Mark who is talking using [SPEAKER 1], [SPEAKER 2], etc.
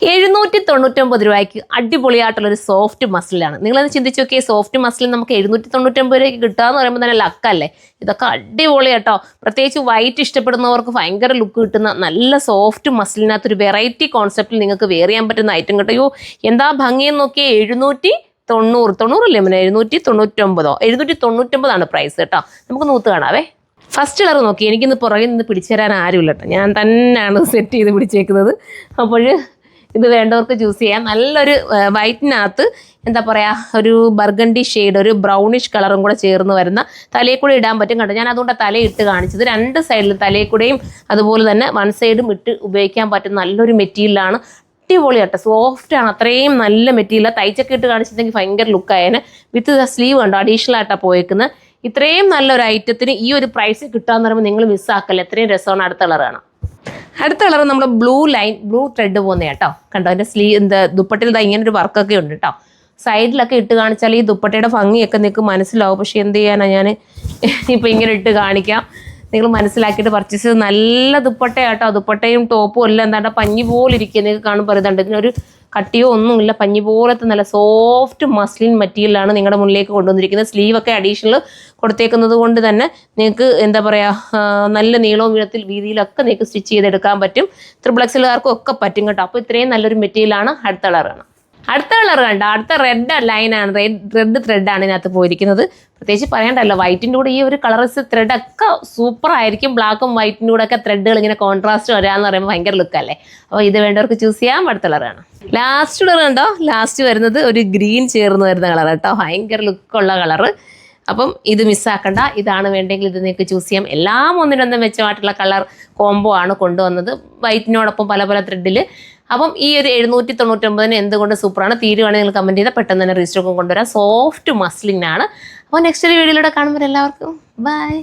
[SPEAKER 1] 799 രൂപയ്ക്ക് അടിപൊളിയായിട്ടുള്ളൊരു സോഫ്റ്റ് മസിലാണ്. നിങ്ങളത് ചിന്തിച്ച് നോക്കിയേ, സോഫ്റ്റ് മസിൽ നമുക്ക് 799 രൂപയ്ക്ക് കിട്ടുകയെന്ന് പറയുമ്പോൾ തന്നെ ലക്കല്ലേ. ഇതൊക്കെ അടിപൊളിയാട്ടോ. പ്രത്യേകിച്ച് വൈറ്റ് ഇഷ്ടപ്പെടുന്നവർക്ക് ഭയങ്കര ലുക്ക് കിട്ടുന്ന നല്ല സോഫ്റ്റ് മസിലിനകത്തൊരു വെറൈറ്റി കോൺസെപ്റ്റിൽ നിങ്ങൾക്ക് വെയർ ചെയ്യാൻ പറ്റുന്ന ഐറ്റം കിട്ടുമോ. എന്താ ഭംഗിയെന്ന് നോക്കിയേ. 790 പിന്നെ 799 പ്രൈസ് കേട്ടോ. നമുക്ക് നൂത്ത് കാണാവേ. ഫസ്റ്റ് കളർ നോക്കി. എനിക്കിന്ന് പുറകിൽ നിന്ന് പിടിച്ചു തരാൻ ആരുമില്ല കേട്ടോ. ഞാൻ തന്നെയാണ് സെറ്റ് ചെയ്ത് പിടിച്ചേക്കുന്നത്. അപ്പോൾ ഇത് വേണ്ടവർക്ക് ചൂസ് ചെയ്യാം. നല്ലൊരു വൈറ്റിനകത്ത് എന്താ പറയുക, ഒരു ബർഗണ്ടി ഷെയ്ഡ്, ഒരു ബ്രൗണിഷ് കളറും കൂടെ ചേർന്ന് വരുന്ന തലയിൽ കൂടെ ഇടാൻ പറ്റും കേട്ടോ. ഞാൻ അതുകൊണ്ട് തലയിട്ട് കാണിച്ചത്. രണ്ട് സൈഡിലും തലയിൽ കൂടെയും അതുപോലെ തന്നെ വൺ സൈഡും ഇട്ട് ഉപയോഗിക്കാൻ പറ്റുന്ന നല്ലൊരു മെറ്റീരിയലാണ്. അടിപൊളി കേട്ടോ, സോഫ്റ്റ് ആണ്. അത്രയും നല്ല മെറ്റീരിയൽ. തയ്ച്ചൊക്കെ ഇട്ട് കാണിച്ചിട്ടുണ്ടെങ്കിൽ ഭയങ്കര ലുക്കായേനെ. വിത്ത് സ്ലീവ് കണ്ടോ, അഡീഷണൽ ആയിട്ടാണ് പോയേക്കുന്നത്. ഇത്രയും നല്ലൊരു ഐറ്റത്തിന് ഈ ഒരു പ്രൈസ് കിട്ടാന്ന് പറയുമ്പോൾ നിങ്ങൾ മിസ്സാക്കല്ല. എത്രയും രസമാണ്. അടുത്ത കളർ കാണാം. അടുത്ത കളർ നമ്മൾ ബ്ലൂ ത്രെഡ് പോകുന്ന കേട്ടോ. കണ്ടോ, അതിൻ്റെ ദുപ്പട്ടയിൽ ഇങ്ങനെ ഒരു വർക്കൊക്കെ ഉണ്ട് കേട്ടോ. സൈഡിലൊക്കെ ഇട്ട് കാണിച്ചാൽ ഈ ദുപ്പട്ടയുടെ ഭംഗിയൊക്കെ നിങ്ങൾക്ക് മനസ്സിലാവും. പക്ഷെ എന്ത് ചെയ്യാനാ, ഞാൻ ഇപ്പം ഇങ്ങനെ ഇട്ട് കാണിക്കാം. നിങ്ങൾ മനസ്സിലാക്കിയിട്ട് പർച്ചേസ് ചെയ്ത്. നല്ല ദുപ്പട്ട കേട്ടോ. ദുപ്പട്ടയും ടോപ്പും എല്ലാം എന്താ പഞ്ഞി പോലെ ഇരിക്കുക. നിങ്ങൾക്ക് കാണുമ്പോൾ പറയുന്നുണ്ട്, ഇതിനൊരു കട്ടിയോ ഒന്നുമില്ല. പഞ്ഞി പോലത്തെ നല്ല സോഫ്റ്റ് മസ്ലിൻ മെറ്റീരിയലാണ് നിങ്ങളുടെ മുന്നിലേക്ക് കൊണ്ടുവന്നിരിക്കുന്നത്. സ്ലീവൊക്കെ അഡീഷണൽ കൊടുത്തേക്കുന്നത് കൊണ്ട് തന്നെ നിങ്ങൾക്ക് എന്താ പറയുക, നല്ല നീളവും വീതിയിലൊക്കെ നിങ്ങൾക്ക് സ്റ്റിച്ച് ചെയ്തെടുക്കാൻ പറ്റും. XXLകാർക്കും ഒക്കെ പറ്റും കേട്ടോ. അപ്പോൾ ഇത്രയും നല്ലൊരു മെറ്റീരിയലാണ്. അടുത്ത കളറാണ്. അടുത്ത കളർ കണ്ടോ. അടുത്ത റെഡ് ലൈനാണ്, റെഡ് ത്രെഡാണ് ഇതിനകത്ത് പോയിരിക്കുന്നത്. പ്രത്യേകിച്ച് പറയണ്ടല്ലോ, വൈറ്റിൻ്റെ കൂടെ ഈ ഒരു കളർസ് ത്രെഡൊക്കെ സൂപ്പർ ആയിരിക്കും. ബ്ലാക്കും വൈറ്റിൻ്റെ കൂടെ ഒക്കെ ത്രെഡുകൾ ഇങ്ങനെ കോൺട്രാസ്റ്റ് വരാമെന്ന് പറയുമ്പോൾ ഭയങ്കര ലുക്കല്ലേ. അപ്പോൾ ഇത് വേണ്ടവർക്ക് ചൂസ് ചെയ്യാം. അടുത്ത കളറാണ്. ലാസ്റ്റ് കളർ കണ്ടോ. ലാസ്റ്റ് വരുന്നത് ഒരു ഗ്രീൻ ചേർന്ന് വരുന്ന കളർ കേട്ടോ. ഭയങ്കര ലുക്കുള്ള കളറ്. അപ്പം ഇത് മിസ്സാക്കണ്ട. ഇതാണ് വേണ്ടെങ്കിൽ ഇത് നിങ്ങൾക്ക് ചൂസ് ചെയ്യാം. എല്ലാം ഒന്നിനൊന്നും മെച്ചമായിട്ടുള്ള കളർ കോംബോ ആണ് കൊണ്ടുവന്നത്, വൈറ്റിനോടൊപ്പം പല പല ത്രെഡിൽ. അപ്പം ഈ ഒരു 799 എന്തുകൊണ്ട് സൂപ്പറാണ്. തീരുവാണെങ്കിൽ നിങ്ങൾ കമൻറ്റ് ചെയ്താൽ പെട്ടെന്ന് തന്നെ രജിസ്റ്റർ കൊണ്ടുവരാം. സോഫ്റ്റ് മസ്ലിനാണ്. അപ്പോൾ നെക്സ്റ്റ് ഒരു വീഡിയോയിലൂടെ കാണുമ്പോൾ എല്ലാവർക്കും ബൈ.